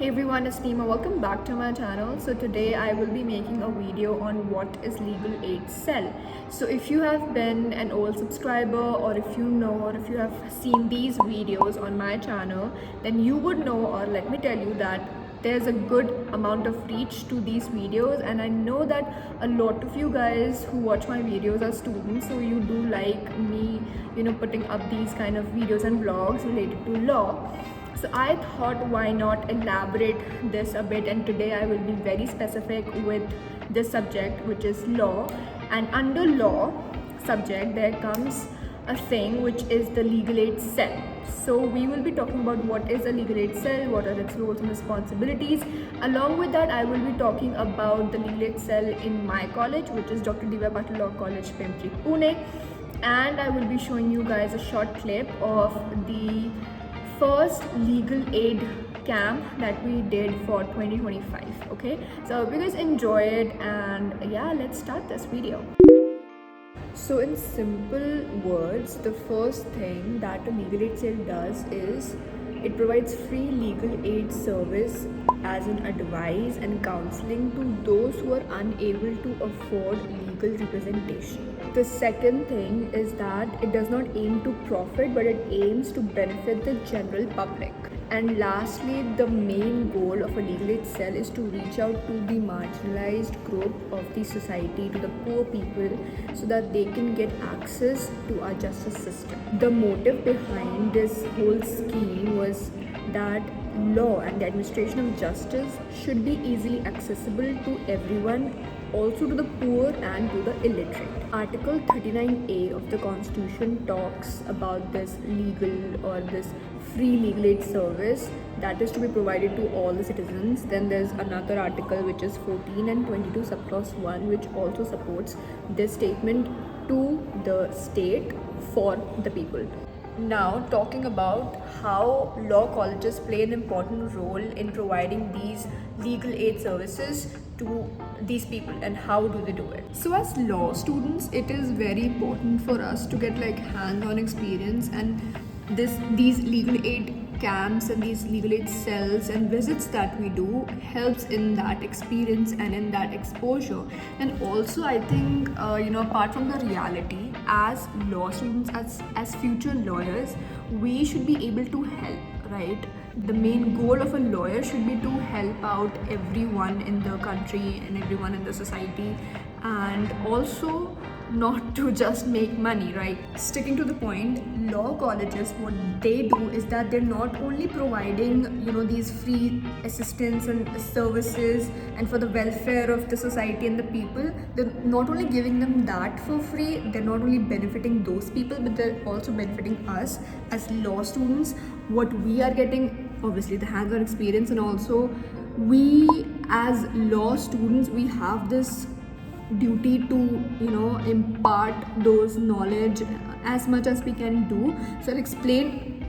Hey everyone, it's Nima. Welcome back to my channel. So today I will be making a video on what is Legal Aid Cell. So if you have been an old subscriber, or if you know, or if you have seen these videos on my channel, then you would know, or let me tell you that there's a good amount of reach to these videos, and I know that a lot of you guys who watch my videos are students, so you do like me, putting up these kind of videos and vlogs related to law. So I thought, why not elaborate this a bit, and today I will be very specific with this subject, which is law. And under law subject there comes a thing which is the legal aid cell. So we will be talking about what is a legal aid cell, what are its roles and responsibilities. Along with that, I will be talking about the legal aid cell in my college, which is Dr. D.Y. Patil Law College, Pimpri, Pune. And I will be showing you guys a short clip of the first legal aid camp that we did for 2025. Okay, so I hope you guys enjoy it, and yeah, let's start this video. So in simple words, the first thing that a legal aid cell does is it provides free legal aid service as an advice and counseling to those who are unable to afford legal representation. The second thing is that it does not aim to profit, but it aims to benefit the general public. And lastly, the main goal of a legal aid cell is to reach out to the marginalized group of the society, to the poor people, so that they can get access to our justice system. The motive behind this whole scheme was that law and the administration of justice should be easily accessible to everyone, also to the poor and to the illiterate. Article 39A of the Constitution talks about this legal or this free legal aid service that is to be provided to all the citizens. Then there's another article which is 14 and 22 subclause 1, which also supports this statement to the state for the people. Now, talking about how law colleges play an important role in providing these legal aid services to these people, and how do they do it. So as law students, it is very important for us to get like hands-on experience, and these legal aid camps and these legal aid cells and visits that we do helps in that experience and in that exposure. And also I think apart from the reality, as law students, as future lawyers, we should be able to help, right? The main goal of a lawyer should be to help out everyone in the country and everyone in the society, and also not to just make money, right? Sticking to the point, law colleges, what they do is that they're not only providing these free assistance and services and for the welfare of the society and the people. They're not only giving them that for free, they're not only benefiting those people, but they're also benefiting us as law students. What we are getting, obviously the hands-on experience, and also we as law students, we have this duty to impart those knowledge as much as we can do. So I'll explain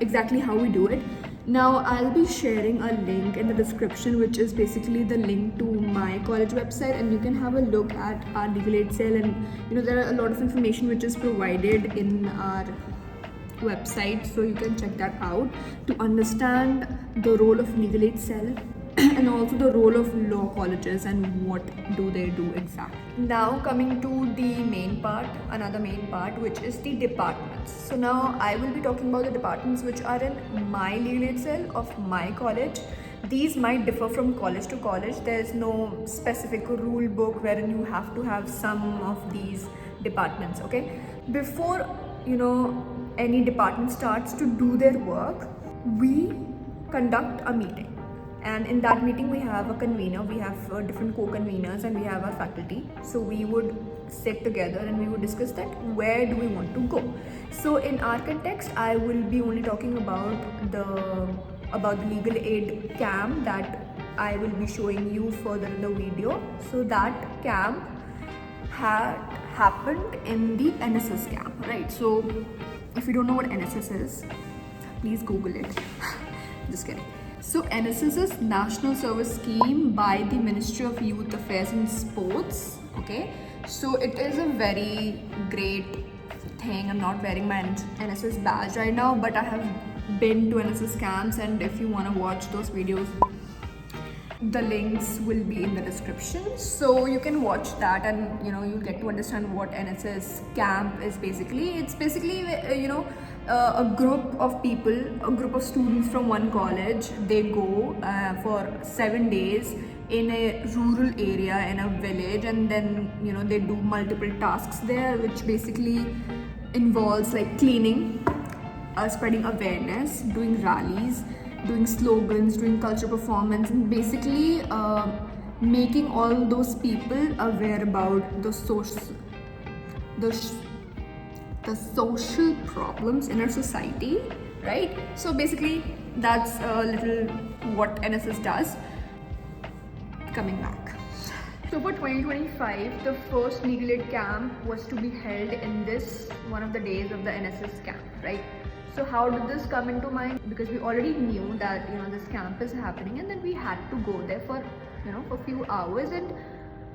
exactly how we do it. Now I'll be sharing a link in the description, which is basically the link to my college website, and you can have a look at our legal aid cell, and there are a lot of information which is provided in our website, so you can check that out to understand the role of legal aid cell and also the role of law colleges and what do they do exactly. Now coming to the main part, another main part, which is the departments. So now I will be talking about the departments which are in my legal aid cell of my college. These might differ from college to college. There is no specific rule book wherein you have to have some of these departments, okay? Before any department starts to do their work, we conduct a meeting. And in that meeting, we have a convener, we have different co-conveners, and we have our faculty. So we would sit together and we would discuss that where do we want to go. So in our context, I will be only talking about the legal aid camp that I will be showing you further in the video. So that camp had happened in the NSS camp, right? So if you don't know what NSS is, please Google it. Just kidding. So NSS is National Service Scheme by the Ministry of Youth Affairs and Sports. Okay, so it is a very great thing. I'm not wearing my NSS badge right now, but I have been to NSS camps, and if you want to watch those videos, the links will be in the description, so you can watch that, and you'll get to understand what NSS camp is basically. It's basically a group of people, a group of students from one college. They go for 7 days in a rural area, in a village, and then they do multiple tasks there, which basically involves like cleaning, spreading awareness, doing rallies, doing slogans, doing culture performance, and basically making all those people aware about the social problems in our society, right? So basically that's a little what NSS does. Coming back, so for 2025, the first legal aid camp was to be held in this one of the days of the NSS camp, right? So how did this come into mind? Because we already knew that this camp is happening, and then we had to go there for for a few hours and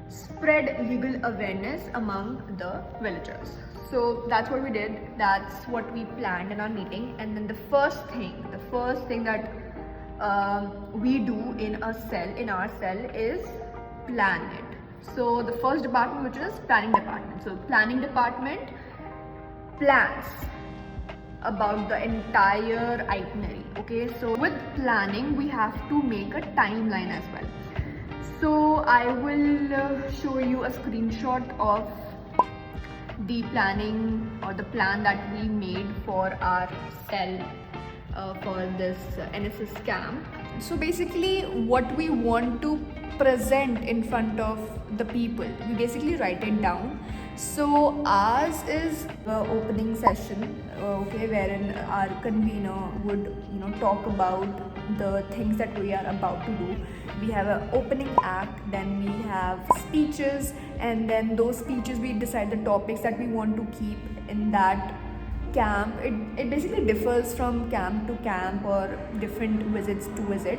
spread legal awareness among the villagers. So that's what we did. That's what we planned in our meeting. And then the first thing that we do in our cell is plan it. So the first department, which is planning department. So planning department plans about the entire itinerary. Okay, so with planning we have to make a timeline as well. So I will show you a screenshot of the planning or the plan that we made for our cell for this NSS camp. So basically what we want to present in front of the people, we basically write it down. So ours is the opening session, okay, wherein our convener would talk about the things that we are about to do. We have an opening act, then we have speeches, and then those speeches we decide the topics that we want to keep in that camp. It basically differs from camp to camp or different visits to visit.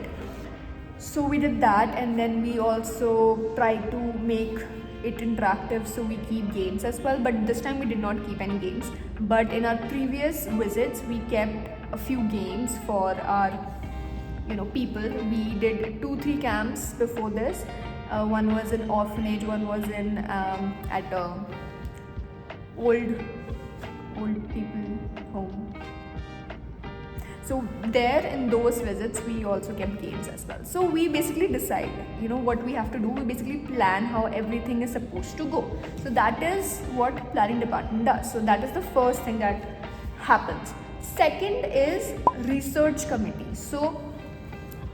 So we did that, and then we also tried to make it interactive, so we keep games as well, but this time we did not keep any games. But in our previous visits we kept a few games for our people. We did 2-3 camps before this. One was in orphanage, one was in at a old people home. So there in those visits we also kept games as well. So we basically decide what we have to do. We basically plan how everything is supposed to go. So that is what planning department does. So that is the first thing that happens. Second is research committee. So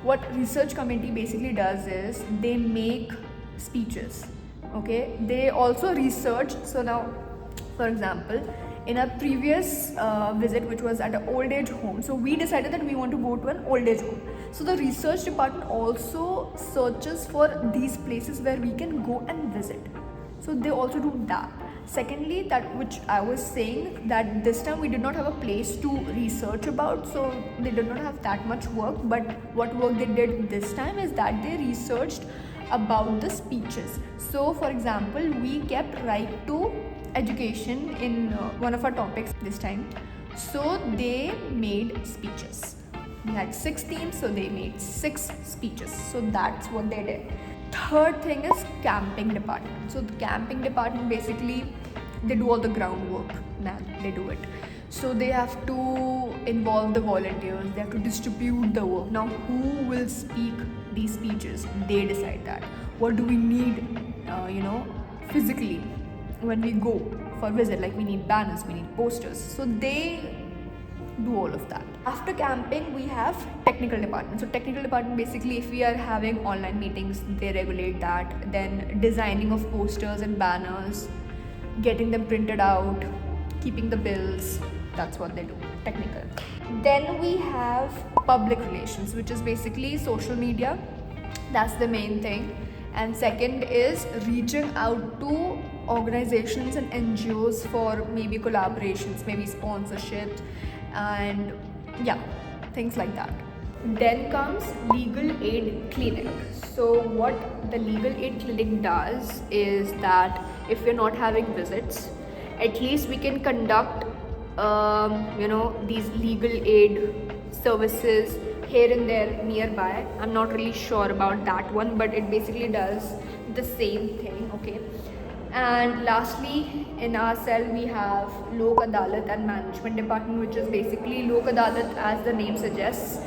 what research committee basically does is they make speeches, okay? They also research. So now, for example, in our previous visit, which was at an old age home, so we decided that we want to go to an old age home. So the research department also searches for these places where we can go and visit. So they also do that. Secondly, that which I was saying, that this time we did not have a place to research about, so they did not have that much work. But what work they did this time is that they researched about the speeches. So for example, we kept right to education in one of our topics this time. So they made speeches. We had 6 teams, so they made 6 speeches. So that's what they did. Third thing is camping department. So the camping department basically they do all the groundwork. Now they do it. So they have to involve the volunteers. They have to distribute the work. Now who will speak these speeches? They decide that. What do we need? Physically when we go for visit, like we need banners, we need posters. So they do all of that. After camping we have technical department. So technical department basically, if we are having online meetings, they regulate that. Then designing of posters and banners, getting them printed out, keeping the bills, that's what they do, technical. Then we have public relations, which is basically social media. That's the main thing. And second is reaching out to organizations and NGOs for maybe collaborations, maybe sponsorships, and yeah, things like that. Then comes legal aid clinic. So what the legal aid clinic does is that if we're not having visits, at least we can conduct these legal aid services here and there nearby. I'm not really sure about that one, but it basically does the same thing. Okay. And lastly, in our cell we have Lok Adalat and Management Department, which is basically Lok Adalat, as the name suggests.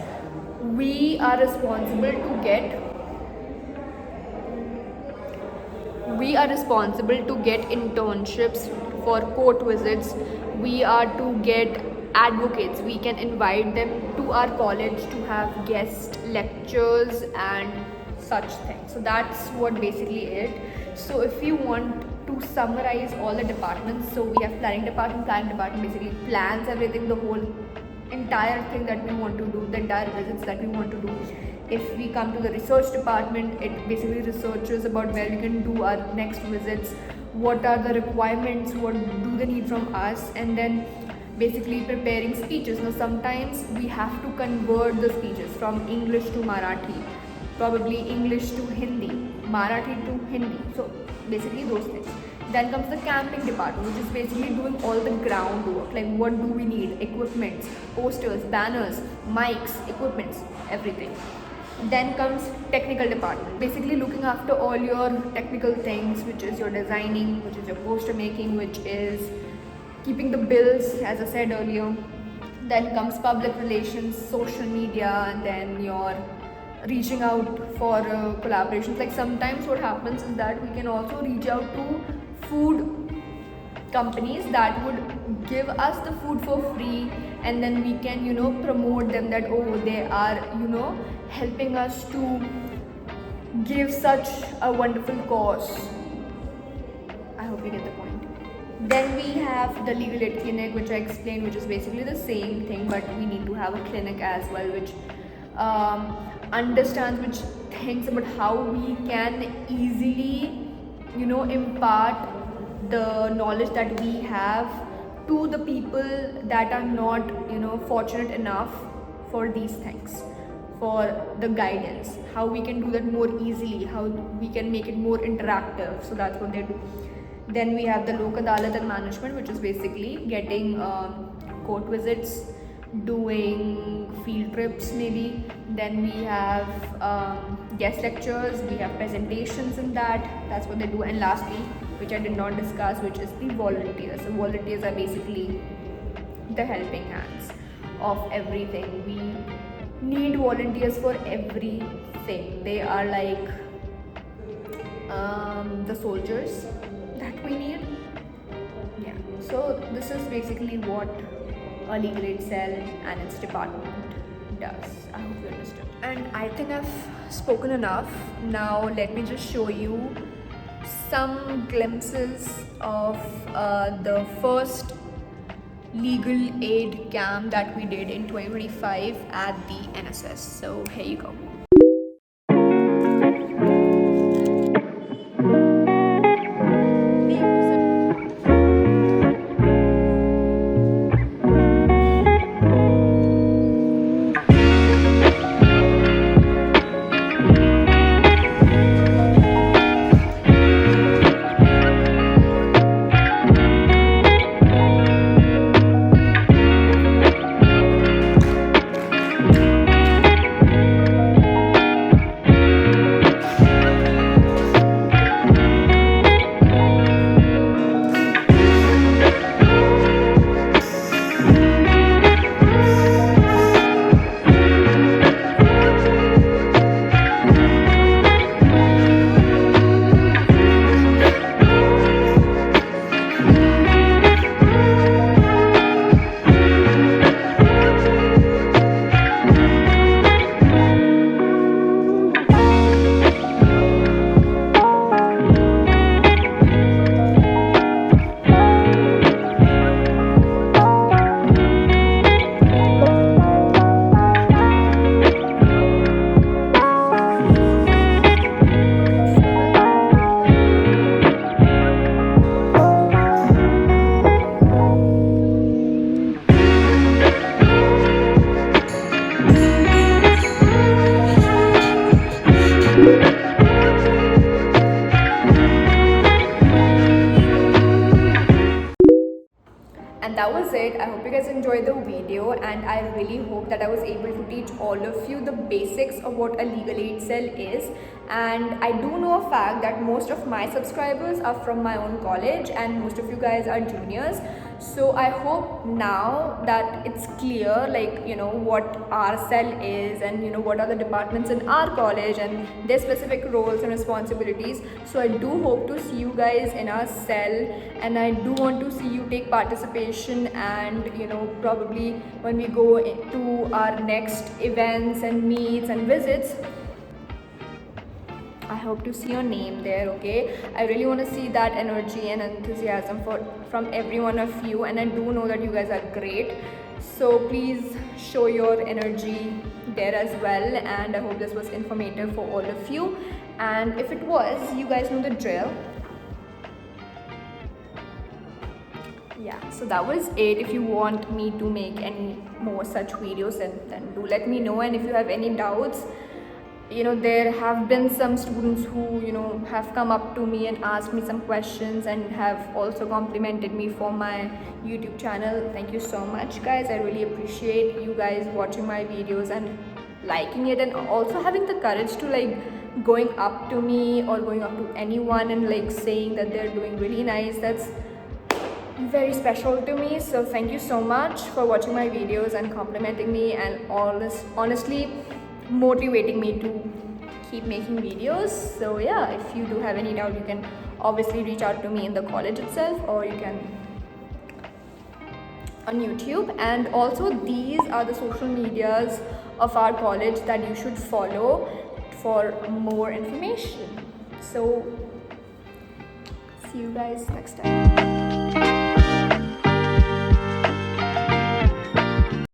We are responsible to get internships for court visits. We are to get advocates. We can invite them to our college to have guest lectures and such things. So that's what basically it. So if you want to summarize all the departments, so we have planning department basically plans everything, the whole entire thing that we want to do, the entire visits that we want to do. If we come to the research department, it basically researches about where we can do our next visits, what are the requirements, what do they need from us, and then basically preparing speeches. Now sometimes we have to convert the speeches from English to Marathi, probably English to Hindi, Marathi to Hindi, so basically those things. Then comes the camping department, which is basically doing all the groundwork, like what do we need, equipments, posters, banners, mics, equipments, everything. Then comes technical department, basically looking after all your technical things, which is your designing, which is your poster making, which is keeping the bills, as I said earlier. Then comes public relations, social media, and then your reaching out for collaborations. Like sometimes what happens is that we can also reach out to food companies that would give us the food for free, and then we can promote them that, oh, they are helping us to give such a wonderful cause. I hope you get the point. Then we have the legal aid clinic, which I explained, which is basically the same thing, but we need to have a clinic as well, which understands, which thinks about how we can easily impart the knowledge that we have to the people that are not fortunate enough for these things, for the guidance, how we can do that more easily, how we can make it more interactive. So that's what they do. Then we have the Lok Adalat and Management, which is basically getting court visits, doing field trips maybe. Then we have guest lectures, we have presentations in that's what they do. And lastly, which I did not discuss, which is the volunteers. So volunteers are basically the helping hands of everything. We need volunteers for everything. They are like the soldiers that we need. Yeah, so this is basically what a legal aid cell and its department does. I hope you understood. And I think I've spoken enough. Now let me just show you some glimpses of the first legal aid camp that we did in 2025 at the NSS. So here you go. you guys enjoyed the video, and I really hope that I was able to teach all of you the basics of what a legal aid cell is. And I do know a fact that most of my subscribers are from my own college and most of you guys are juniors. So I hope now that it's clear, like, you know, what our cell is and, you know, what are the departments in our college and their specific roles and responsibilities. So I do hope to see you guys in our cell, and I do want to see you take participation, and, you know, probably when we go to our next events and meets and visits, I hope to see your name there, okay? I really want to see that energy and enthusiasm from every one of you, and I do know that you guys are great. So please show your energy there as well, and I hope this was informative for all of you. And if it was, you guys know the drill. Yeah, so that was it. If you want me to make any more such videos, then do let me know. And if you have any doubts, you know, there have been some students who, you know, have come up to me and asked me some questions and have also complimented me for my YouTube channel. Thank you so much, guys. I really appreciate you guys watching my videos and liking it, and also having the courage to, like, going up to me or going up to anyone and, like, saying that they're doing really nice. That's very special to me. So thank you so much for watching my videos and complimenting me, and all this honestly motivating me to keep making videos. So yeah, if you do have any doubt, you can obviously reach out to me in the college itself, or you can on YouTube. And also, these are the social medias of our college that you should follow for more information. So see you guys next time.